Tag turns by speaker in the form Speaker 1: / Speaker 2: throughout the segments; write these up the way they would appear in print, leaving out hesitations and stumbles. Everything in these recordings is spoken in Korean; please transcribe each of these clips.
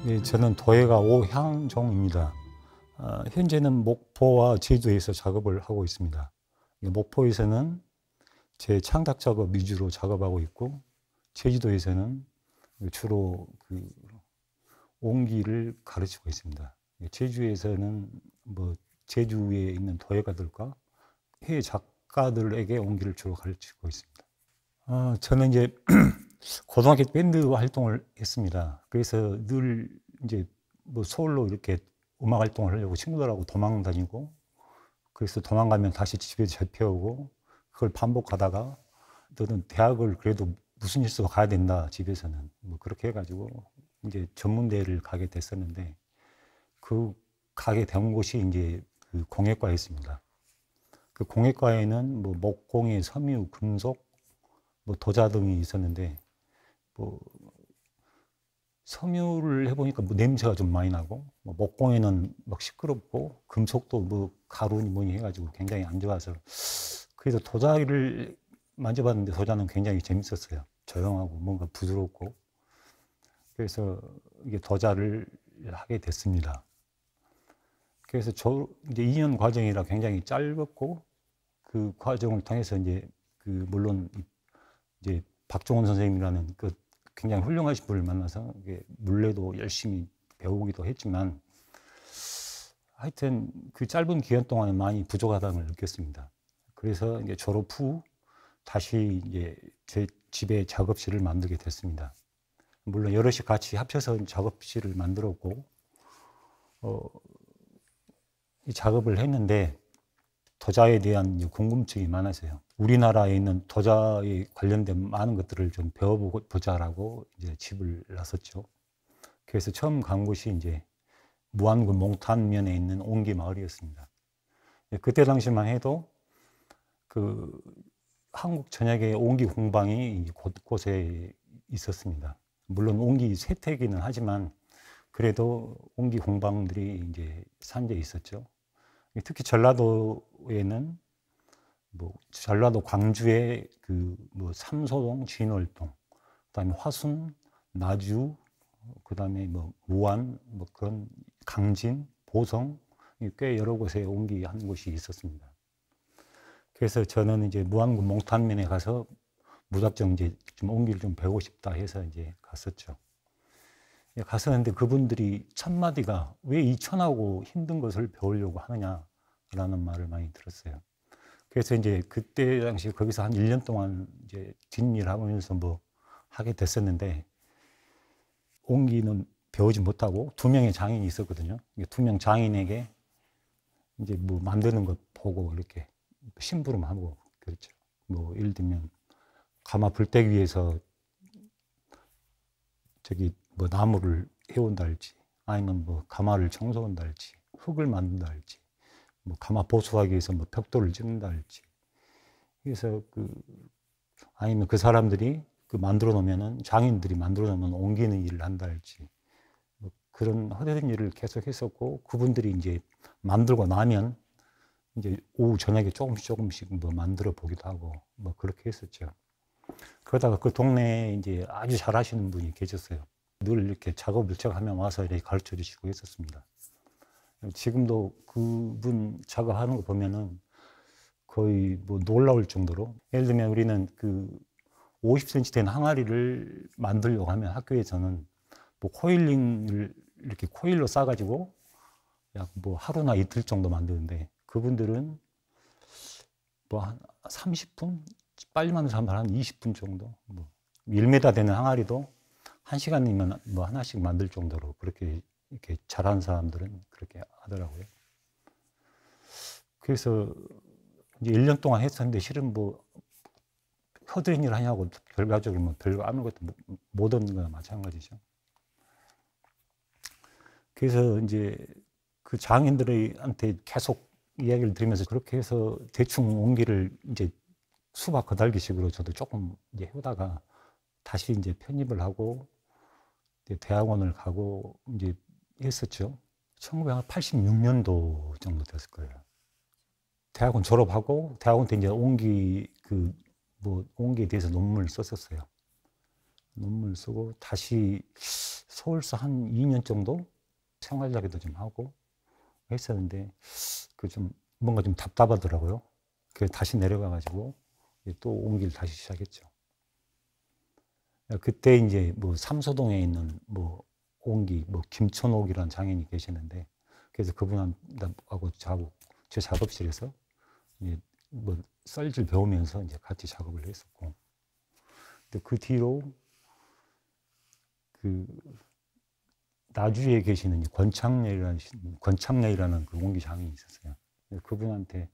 Speaker 1: 예, 저는 도예가 오향종입니다. 현재는 목포와 제주에서 작업을 하고 있습니다. 목포에서는 제 창작 작업 위주로 작업하고 있고, 제주도에서는 주로 그 옹기를 가르치고 있습니다. 제주에서는 뭐 제주에 있는 도예가들과 해외 작가들에게 옹기를 주로 가르치고 있습니다. 저는 이제 고등학교 때 밴드 활동을 했습니다. 그래서 늘 이제 뭐 서울로 이렇게 음악 활동을 하려고 친구들하고 도망 다니고, 그래서 도망가면 다시 집에 잡혀오고, 그걸 반복하다가 너는 대학을 그래도 무슨 일수가 가야 된다, 집에서는. 뭐 그렇게 해가지고 이제 전문대를 가게 됐었는데, 그 가게 된 곳이 이제 그 공예과였습니다. 그 공예과에는 뭐 목공예, 섬유, 금속, 뭐 도자 등이 있었는데, 뭐 섬유를 해보니까 뭐 냄새가 좀 많이 나고, 뭐 목공에는 막 시끄럽고, 금속도 뭐 가루니 뭐니 해가지고 굉장히 안 좋아서, 그래서 도자기를 만져봤는데 도자는 굉장히 재밌었어요. 조용하고 뭔가 부드럽고. 그래서 이게 도자를 하게 됐습니다. 그래서 이제 2년 과정이라 굉장히 짧았고, 그 과정을 통해서 이제 그 물론 이제 박종원 선생님이라는 그 굉장히 훌륭하신 분을 만나서 물레도 열심히 배우기도 했지만, 하여튼 그 짧은 기간 동안에 많이 부족하다는 걸 느꼈습니다. 그래서 이제 졸업 후 다시 이제 제 집에 작업실을 만들게 됐습니다. 물론 여럿이 같이 합쳐서 작업실을 만들었고, 이 작업을 했는데 도자에 대한 궁금증이 많아서요. 우리나라에 있는 도자에 관련된 많은 것들을 좀 배워보자라고 이제 집을 나섰죠. 그래서 처음 간 곳이 이제 무안군 몽탄면에 있는 옹기 마을이었습니다. 그때 당시만 해도 그 한국 전역에 옹기 공방이 곳곳에 있었습니다. 물론 옹기 세태기는 하지만 그래도 옹기 공방들이 이제 산지에 있었죠. 특히 전라도에는 뭐 전라도 광주에 그 뭐 삼소동, 진월동, 그다음에 화순, 나주, 그다음에 뭐 무안, 뭐 그런 강진, 보성 꽤 여러 곳에 옹기한 곳이 있었습니다. 그래서 저는 이제 무안군 몽탄면에 가서 무작정 이제 좀 옹기를 좀 배우고 싶다 해서 이제 갔었죠. 갔었는데 그분들이 첫마디가 왜 이 천하고 힘든 것을 배우려고 하느냐라는 말을 많이 들었어요. 그래서 이제 그때 당시 거기서 한 1년 동안 이제 뒷일 하면서 뭐 하게 됐었는데, 옹기는 배우지 못하고 2명의 장인이 있었거든요. 2명 장인에게 이제 뭐 만드는 것 보고 이렇게 심부름하고 그렇죠. 뭐 예를 들면 가마 불떼기 위해서 저기 뭐 나무를 해온다 할지, 아니면 뭐 가마를 청소한다 할지, 흙을 만든다 할지, 뭐 가마 보수하기 위해서 뭐 벽돌을 찍는다 할지. 그래서 아니면 그 사람들이 만들어 놓으면은 장인들이 만들어 놓으면 옮기는 일을 한다 할지, 뭐 그런 허대된 일을 계속 했었고, 그분들이 이제 만들고 나면 이제 오후 저녁에 조금씩 뭐 만들어 보기도 하고 뭐 그렇게 했었죠. 그러다가 그 동네에 이제 아주 잘하시는 분이 계셨어요. 늘 이렇게 작업을 하면 와서 이렇게 가르쳐 주시고 했었습니다. 지금도 그분 작업하는 거 보면은 거의 뭐 놀라울 정도로, 예를 들면 우리는 그 50cm 된 항아리를 만들려고 하면 학교에서는 뭐 코일링을 이렇게 코일로 싸가지고 약 뭐 하루나 이틀 정도 만드는데, 그분들은 뭐 한 30분? 빨리 만든 사람은 한 20분 정도. 뭐 1m 되는 항아리도 1시간이면 뭐 하나씩 만들 정도로 그렇게 이렇게 잘하는 사람들은 그렇게 하더라고요. 그래서 이제 1년 동안 했었는데, 실은 뭐 허드렛 일 하냐고 결과적으로 뭐 별거 아무것도 못 얻는 거나 마찬가지죠. 그래서 이제 그 장인들한테 계속 이야기를 들으면서 그렇게 해서 대충 옹기를 이제 수박 거달기식으로 저도 조금 이제 해오다가 다시 이제 편입을 하고 이제 대학원을 가고 이제 했었죠. 1986년도 정도 됐을 거예요. 대학원 졸업하고 대학원 때 이제 옹기에 대해서 논문을 썼었어요. 논문을 쓰고 다시 서울서 한 2년 정도 생활자기도 좀 하고 했었는데 그 좀 뭔가 좀 답답하더라고요. 그래서 다시 내려가가지고 또 옹기를 다시 시작했죠. 그때 이제 뭐 삼소동에 있는 뭐 옹기, 뭐 김천옥이라는 장인이 계시는데 그래서 그분하고 제 작업실에서 이제 뭐 썰질 배우면서 이제 같이 작업을 했었고, 근데 그 뒤로 그 나주에 계시는 권창래라는 그 옹기 장인이 있었어요. 그분한테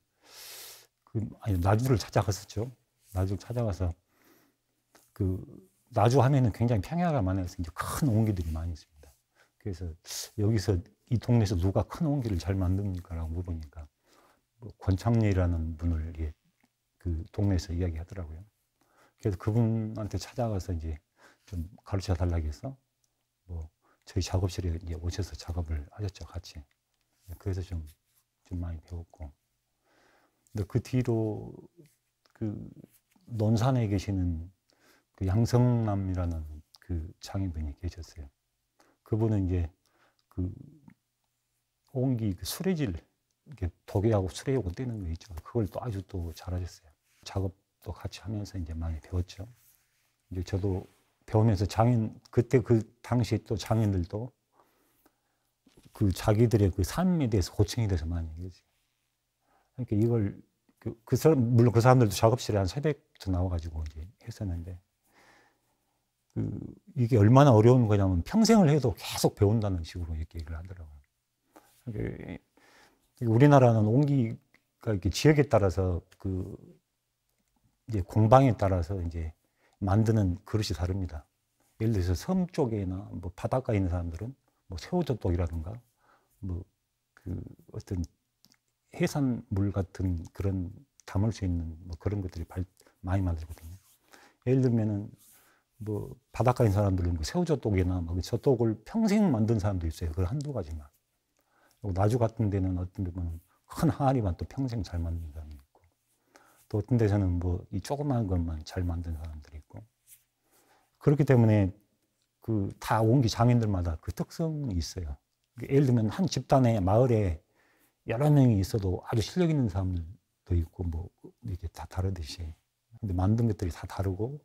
Speaker 1: 아니 나주를 찾아갔었죠. 나주를 찾아가서 나주 하면은 굉장히 평야가 많아서 이제 큰 옹기들이 많이 있습니다. 그래서 여기서 이 동네에서 누가 큰 옹기를 잘 만듭니까라고 물어보니까 뭐 권창래라는 분을 그 동네에서 이야기하더라고요. 그래서 그분한테 찾아가서 이제 좀 가르쳐 달라고 해서 뭐 저희 작업실에 이제 오셔서 작업을 하셨죠, 같이. 그래서 좀 많이 배웠고. 근데 그 뒤로 그 논산에 계시는 그 양성남이라는 그 장인분이 계셨어요. 그분은 이제 그 옹기 그 수레질, 이렇게 도개하고 수레하고 떼는 거 있죠. 그걸 또 아주 또 잘하셨어요. 작업도 같이 하면서 이제 많이 배웠죠. 이제 저도 배우면서 그때 그 당시 또 장인들도 그 자기들의 그 삶에 대해서 고충에 대해서 많이 얘기했어요. 그러니까 이걸 물론 그 사람들도 작업실에 한 새벽부터 나와가지고 이제 했었는데 이게 얼마나 어려운 거냐면 평생을 해도 계속 배운다는 식으로 이렇게 얘기를 하더라고요. 그러니까 우리나라는 옹기가 이렇게 지역에 따라서 이제 공방에 따라서 이제 만드는 그릇이 다릅니다. 예를 들어서 섬 쪽에나 뭐 바닷가에 있는 사람들은 뭐 새우젓독이라든가 뭐 어떤 해산물 같은 그런 담을 수 있는 뭐 그런 것들이 많이 만들거든요. 예를 들면은 뭐 바닷가에 있는 사람들은 그 새우젓독이나 뭐 젓독을 평생 만든 사람도 있어요. 그걸 한두 가지만. 나주 같은 데는 어떤 데는 큰 항아리만 또 평생 잘 만든 사람이 있고, 또 어떤 데서는 뭐 이 조그마한 것만 잘 만든 사람들이 있고, 그렇기 때문에 다 옹기 장인들마다 그 특성이 있어요. 예를 들면 한 집단의 마을에 여러 명이 있어도 아주 실력 있는 사람들도 있고, 뭐 이렇게 다 다르듯이. 근데 만든 것들이 다 다르고,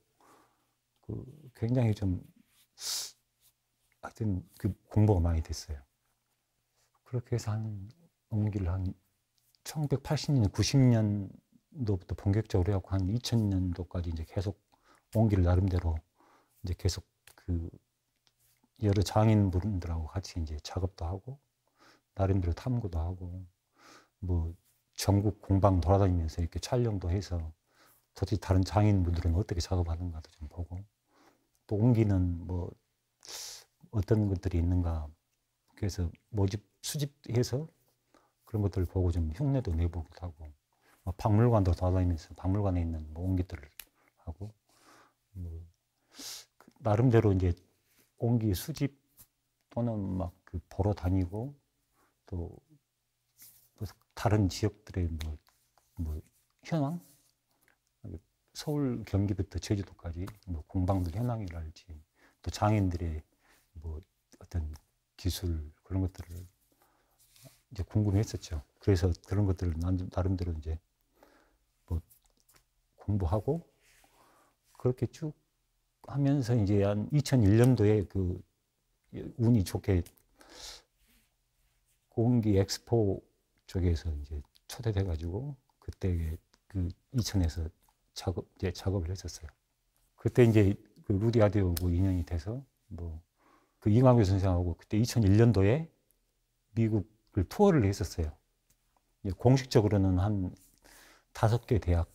Speaker 1: 굉장히 좀 하여튼 공부가 많이 됐어요. 그렇게 해서 옹기를 한 1980년, 90년도부터 본격적으로 해갖고 한 2000년도까지 이제 계속 옹기를 나름대로 이제 계속 여러 장인분들하고 같이 이제 작업도 하고 나름대로 탐구도 하고 뭐 전국 공방 돌아다니면서 이렇게 촬영도 해서 도대체 다른 장인분들은 어떻게 작업하는가도 좀 보고 또 옹기는 뭐 어떤 것들이 있는가 그래서 수집해서 그런 것들을 보고 좀 흉내도 내보기도 하고 박물관도 돌아다니면서 박물관에 있는 뭐 옹기들을 하고 뭐 나름대로 이제 옹기 수집 또는 막 보러 다니고 또 다른 지역들의 뭐 현황 서울 경기부터 제주도까지 뭐 공방들 현황이랄지 또 장인들의 뭐 어떤 기술 그런 것들을 이제 궁금했었죠. 그래서 그런 것들을 나름대로 이제 뭐 공부하고 그렇게 쭉 하면서 이제 한 2001년도에 운이 좋게 옹기 엑스포 쪽에서 이제 초대돼가지고 그때 이천에서 작업을 했었어요. 그때 이제 루디 아디오하고 인연이 돼서 뭐 이광규 선생하고 그때 2001년도에 미국을 투어를 했었어요. 공식적으로는 한 5개 대학,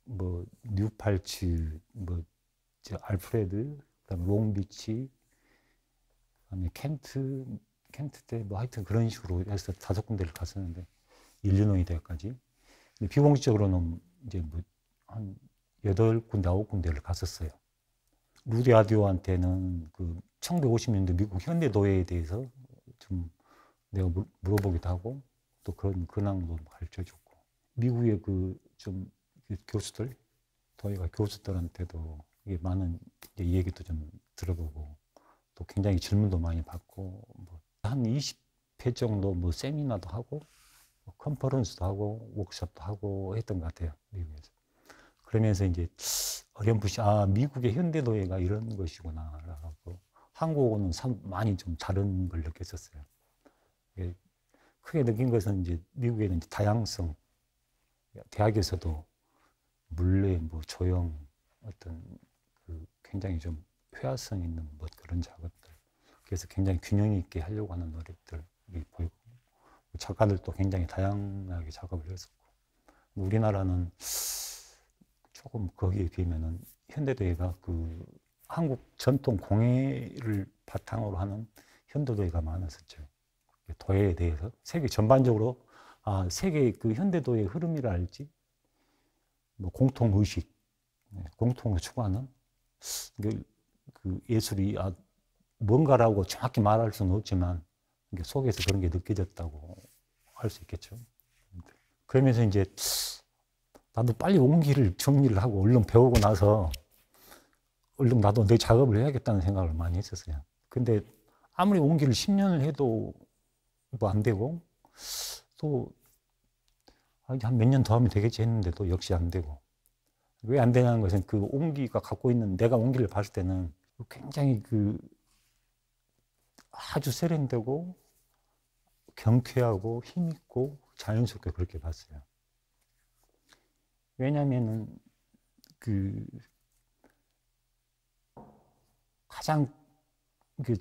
Speaker 1: 뭐 뉴팔츠, 뭐 알프레드, 그다음에 롱비치, 그다음에 켄트 때 뭐 하여튼 그런 식으로 해서 5군데를 갔었는데 일리노이 대학까지. 근데 비공식적으로는 이제 뭐 한 8군데, 9군데를 갔었어요. 루디 아디오한테는 1950년대 미국 현대 노예에 대해서 좀 내가 물어보기도 하고 또 그런 근황도 가르쳐줬고 미국의 좀 교수들, 도예가 교수들한테도 많은 얘기도 좀 들어보고 또 굉장히 질문도 많이 받고, 뭐 한 20회 정도 뭐 세미나도 하고, 뭐 컨퍼런스도 하고, 워크숍도 하고 했던 것 같아요, 미국에서. 그러면서 이제 어렴풋이, 아, 미국의 현대도예가 이런 것이구나, 라고. 한국하고는 많이 좀 다른 걸 느꼈었어요. 크게 느낀 것은 이제 미국에는 이제 다양성, 대학에서도 물리, 뭐 조형, 어떤 그 굉장히 좀 회화성 있는 뭐 그런 작업들. 그래서 굉장히 균형 있게 하려고 하는 노력들이 보이고, 작가들도 굉장히 다양하게 작업을 했었고, 우리나라는 조금 거기에 비하면은 현대도예가 그 한국 전통 공예를 바탕으로 하는 현대도예가 많았었죠. 도예에 대해서 세계 전반적으로, 아, 세계 그 현대도의 흐름이라 할지, 뭐 공통 의식, 공통을 추구하는 그 예술이, 아, 뭔가라고 정확히 말할 수는 없지만 속에서 그런 게 느껴졌다고 할 수 있겠죠. 그러면서 이제 나도 빨리 온기를 정리를 하고 얼른 배우고 나서 얼른 나도 내 작업을 해야겠다는 생각을 많이 했었어요. 근데 아무리 온기를 10년을 해도 뭐 안 되고, 또 한 몇 년 더 하면 되겠지 했는데도 역시 안 되고. 왜 안 되냐는 것은 그 온기가 갖고 있는, 내가 온기를 봤을 때는 굉장히 그 아주 세련되고 경쾌하고 힘있고 자연스럽게 그렇게 봤어요. 왜냐면은 그 가장 그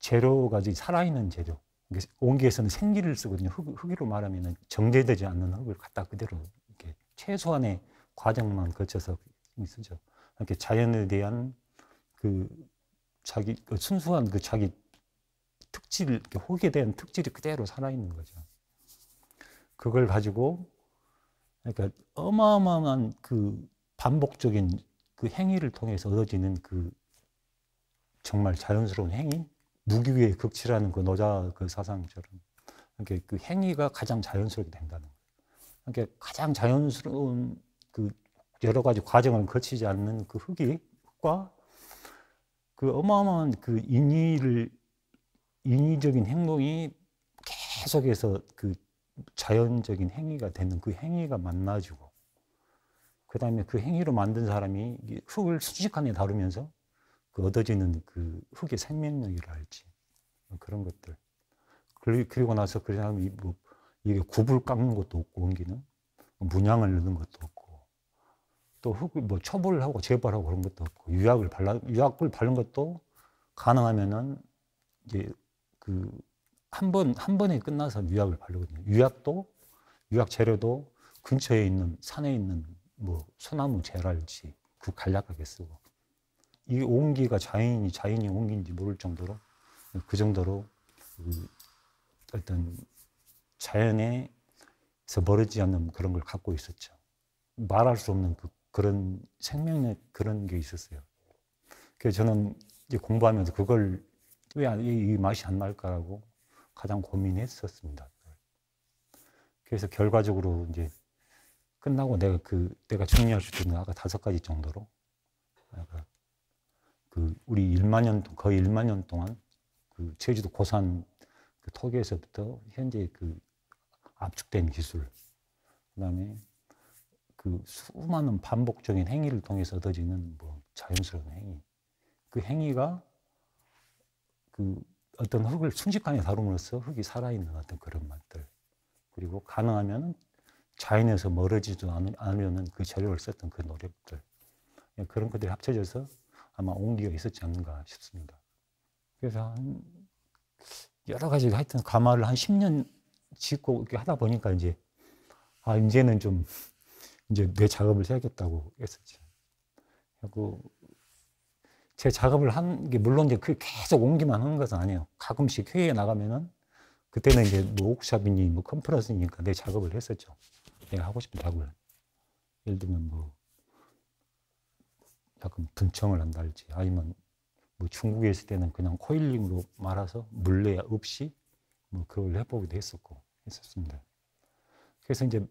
Speaker 1: 재료가 살아있는 재료. 온기에서는 생기를 쓰거든요. 흙으로 말하면 정제되지 않는 흙을 갖다 그대로 이렇게 최소한의 과정만 거쳐서 쓰죠. 이렇게 자연에 대한 그 자기 그 순수한 그 자기 특질, 흙에 대한 특질이 그대로 살아있는 거죠. 그걸 가지고 그러니까 어마어마한 그 반복적인 그 행위를 통해서 얻어지는 그 정말 자연스러운 행위, 무기의 극치라는 그 노자 그 사상처럼 그러니까 그 행위가 가장 자연스럽게 된다는 거예요. 그러니까 가장 자연스러운 그 여러 가지 과정을 거치지 않는 그 흙과 그 어마어마한 그 인위적인 행동이 계속해서 그 자연적인 행위가 되는 그 행위가 만나지고, 그 다음에 그 행위로 만든 사람이 흙을 순식간에 다루면서 그 얻어지는 그 흙의 생명력이랄지 그런 것들. 그리고 나서 그 사람이 뭐 이게 굽을 깎는 것도 없고, 온기는 문양을 넣는 것도 없고, 또 흙을 뭐 초벌을 하고 재벌하고 그런 것도 없고, 유약을 바른 것도 가능하면은 이제 그 한 번에 끝나서 유약을 바르거든요. 유약 재료도 근처에 있는 산에 있는 뭐 소나무 재랄지 그 간략하게 쓰고, 이 온기가 자연이 온기인지 모를 정도로 그 정도로 그 어떤 자연에서 멀어지지 않는 그런 걸 갖고 있었죠. 말할 수 없는 그런 생명력 그런 게 있었어요. 그래서 저는 이제 공부하면서 그걸 왜 이 맛이 안 날까라고 가장 고민했었습니다. 그래서 결과적으로 이제 끝나고 내가 정리할 수 있는 아까 5가지 정도로 그 우리 거의 1만 년 동안 그 제주도 고산 그 토기에서부터 현재 그 압축된 기술, 그다음에 그 수많은 반복적인 행위를 통해서 얻어지는 뭐 자연스러운 행위, 그 행위가 그 어떤 흙을 순식간에 다룸으로써 흙이 살아있는 어떤 그런 맛들, 그리고 가능하면 자연에서 멀어지지 않으려는 그 재료를 썼던 그 노력들, 그런 것들이 합쳐져서 아마 온기가 있었지 않는가 싶습니다. 그래서 여러 가지 하여튼 가마를 한 10년 짓고 이렇게 하다 보니까 이제는 좀 이제 내 작업을 해야겠다고 했었죠. 그리고 제 작업을 한 게 물론 이제 그 계속 온기만 하는 것은 아니에요. 가끔씩 회의에 나가면은 그때는 이제 뭐 워크숍이니 뭐 컨퍼런스니까 내 작업을 했었죠. 내가 하고 싶은 작업을. 예를 들면 뭐 약간 분청을 한달지, 아니면 뭐 중국에 있을 때는 그냥 코일링으로 말아서 물레 없이 뭐 그걸 해보기도 했었습니다. 그래서 이제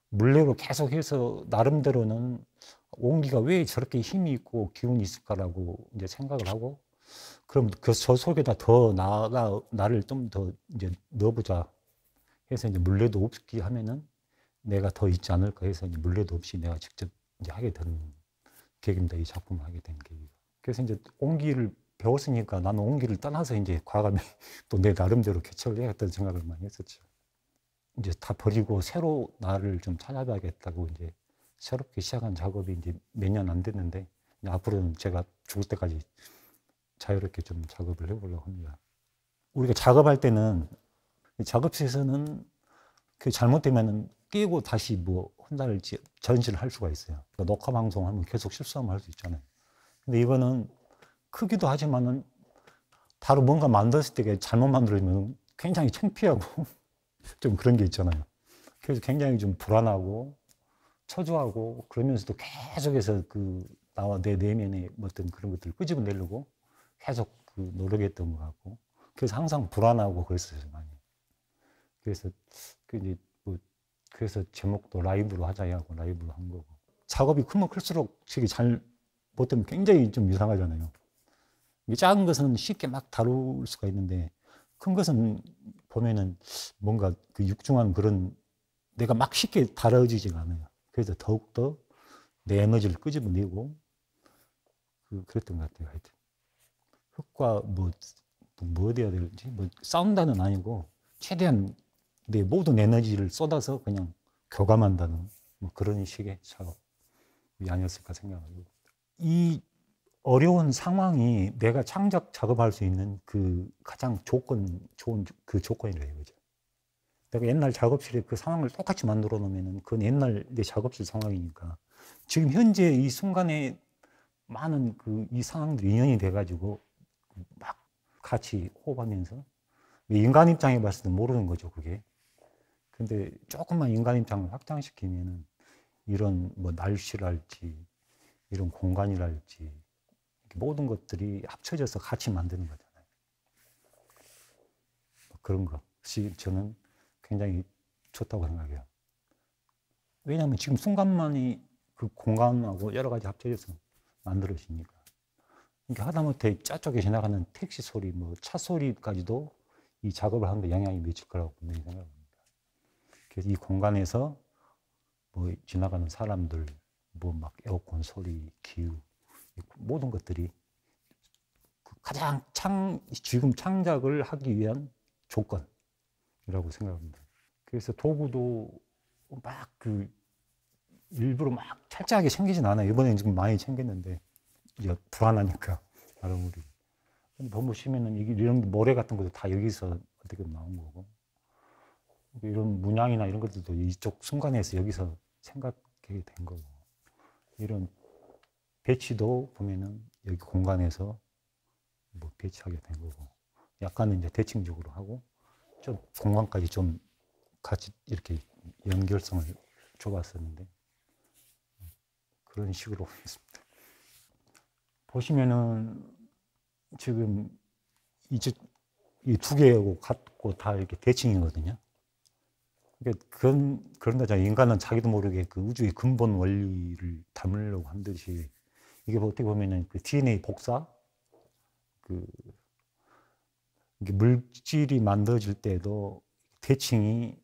Speaker 1: 물레로 계속해서 나름대로는 온기가 왜 저렇게 힘이 있고 기운이 있을까라고 이제 생각을 하고, 그럼 저 속에다 더 나를 좀 더 이제 넣어보자 해서 이제 물레도 없게 하면은 내가 더 있지 않을까 해서 이제 물레도 없이 내가 직접 이제 하게 된 계기입니다. 이 작품을 하게 된 계기가. 그래서 이제 옹기를 배웠으니까 나는 옹기를 떠나서 이제 과감히 또 내 나름대로 개척을 해야겠다는 생각을 많이 했었죠. 이제 다 버리고 새로 나를 좀 찾아봐야겠다고 이제 새롭게 시작한 작업이 이제 몇 년 안 됐는데 앞으로는 제가 죽을 때까지 자유롭게 좀 작업을 해보려고 합니다. 우리가 작업할 때는 작업실에서는 그 잘못되면 끼고 다시 뭐 혼자를 전시를 할 수가 있어요. 그러니까 녹화 방송하면 계속 실수하면 할 수 있잖아요. 근데 이거는 크기도 하지만은 바로 뭔가 만들었을 때 잘못 만들어지면 굉장히 창피하고 좀 그런 게 있잖아요. 그래서 굉장히 좀 불안하고 초조하고 그러면서도 계속해서 그 나와 내 내면의 어떤 그런 것들을 끄집어내려고 계속 그 노력했던 것 같고 그래서 항상 불안하고 그랬어요 많이. 그래서 그 이제 뭐 그래서 제목도 라이브로 하자 하고 라이브로 한 거고 작업이 크면 클수록 되게 잘 못되면 굉장히 좀 이상하잖아요. 이게 작은 것은 쉽게 막 다룰 수가 있는데 큰 것은 보면은 뭔가 그 육중한 그런 내가 막 쉽게 다뤄지지가 않아요. 그래서 더욱더 내 에너지를 끄집어내고 그랬던 것 같아요. 하여튼 흙과 뭐 어디야 될지 뭐 싸운다는 아니고 최대한 내 모든 에너지를 쏟아서 그냥 교감한다는 뭐 그런 식의 작업이 아니었을까 생각하고 이 어려운 상황이 내가 창작 작업할 수 있는 그 가장 좋은 그 조건이라 이거죠. 내가 옛날 작업실에 그 상황을 똑같이 만들어 놓으면은 그건 옛날 내 작업실 상황이니까 지금 현재 이 순간에 많은 그 이 상황들이 인연이 돼가지고 막 같이 호흡하면서 인간 입장에 봤을 때 모르는 거죠, 그게. 근데 조금만 인간 입장을 확장시키면은 이런 뭐 날씨랄지 이런 공간이랄지 모든 것들이 합쳐져서 같이 만드는 거잖아요. 그런 것이 저는 굉장히 좋다고 생각해요. 왜냐하면 지금 순간만이 그 공간하고 여러 가지 합쳐져서 만들어지니까. 그러니까 하다못해 저쪽에 지나가는 택시 소리, 뭐 차 소리까지도 이 작업을 하는데 영향이 미칠 거라고 분명히 생각합니다. 그래서 이 공간에서 뭐 지나가는 사람들, 뭐 막 에어컨 소리, 기후, 모든 것들이 가장 지금 창작을 하기 위한 조건이라고 생각합니다. 그래서 도구도 막 일부러 막 철저하게 챙기진 않아요. 이번에는 지금 많이 챙겼는데, 이제 불안하니까, 나름 우리. 보시면은 이런 모래 같은 것도 다 여기서 어떻게 나온 거고, 이런 문양이나 이런 것들도 이쪽 순간에서 여기서 생각하게 된 거고, 이런 배치도 보면은 여기 공간에서 뭐 배치하게 된 거고, 약간은 이제 대칭적으로 하고, 좀 공간까지 좀 같이 이렇게 연결성을 줘봤었는데, 그런 식으로 했습니다. 보시면은 지금 이 두 개하고 같고 다 이렇게 대칭이거든요. 그러니까 그런다 인간은 자기도 모르게 그 우주의 근본 원리를 담으려고 한 듯이 이게 어떻게 보면은 그 DNA 복사 이게 물질이 만들어질 때도 대칭이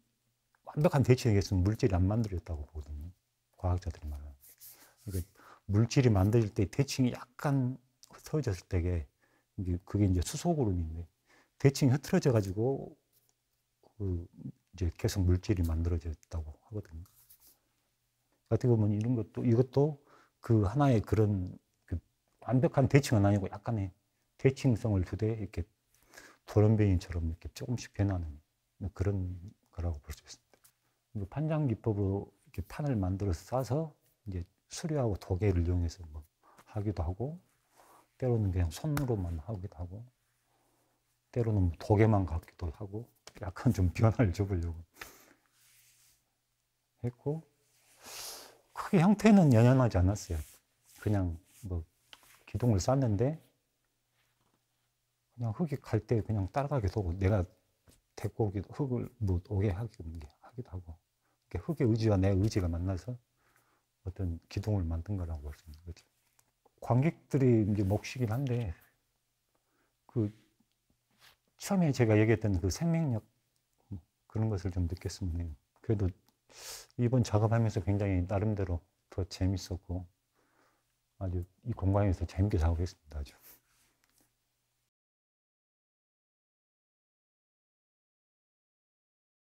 Speaker 1: 완벽한 대칭이 있으면 물질이 안 만들어졌다고 보거든요. 과학자들이 말하는. 그러니까 물질이 만들어질 때 대칭이 약간 흐트러졌을 때게 그게 이제 수소그룹인데 대칭이 흐트러져 가지고 이제 계속 물질이 만들어졌다고 하거든요. 어떻게 보면 이것도 그 하나의 그런 완벽한 대칭은 아니고 약간의 대칭성을 두되 이렇게 돌연변이처럼 이렇게 조금씩 변하는 그런 거라고 볼 수 있습니다. 판장 기법으로 이렇게 판을 만들어서 싸서 이제 수료하고 도개를 이용해서 뭐 하기도 하고, 때로는 그냥 손으로만 하기도 하고, 때로는 도개만 갖기도 하고, 약간 좀 변화를 줘보려고 했고, 크게 형태는 연연하지 않았어요. 그냥 뭐 기둥을 쌌는데, 그냥 흙이 갈 때 그냥 따라가기도 하고, 내가 데리고 흙을 뭐 오게 하기도 하고, 흙의 의지와 내 의지가 만나서 어떤 기둥을 만든 거라고 볼 수 있는 거죠. 관객들이 이제 몫이긴 한데, 그 처음에 제가 얘기했던 그 생명력 그런 것을 좀 느꼈습니다. 그래도 이번 작업하면서 굉장히 나름대로 더 재밌었고 아주 이 공간에서 재밌게 작업했습니다. 아주.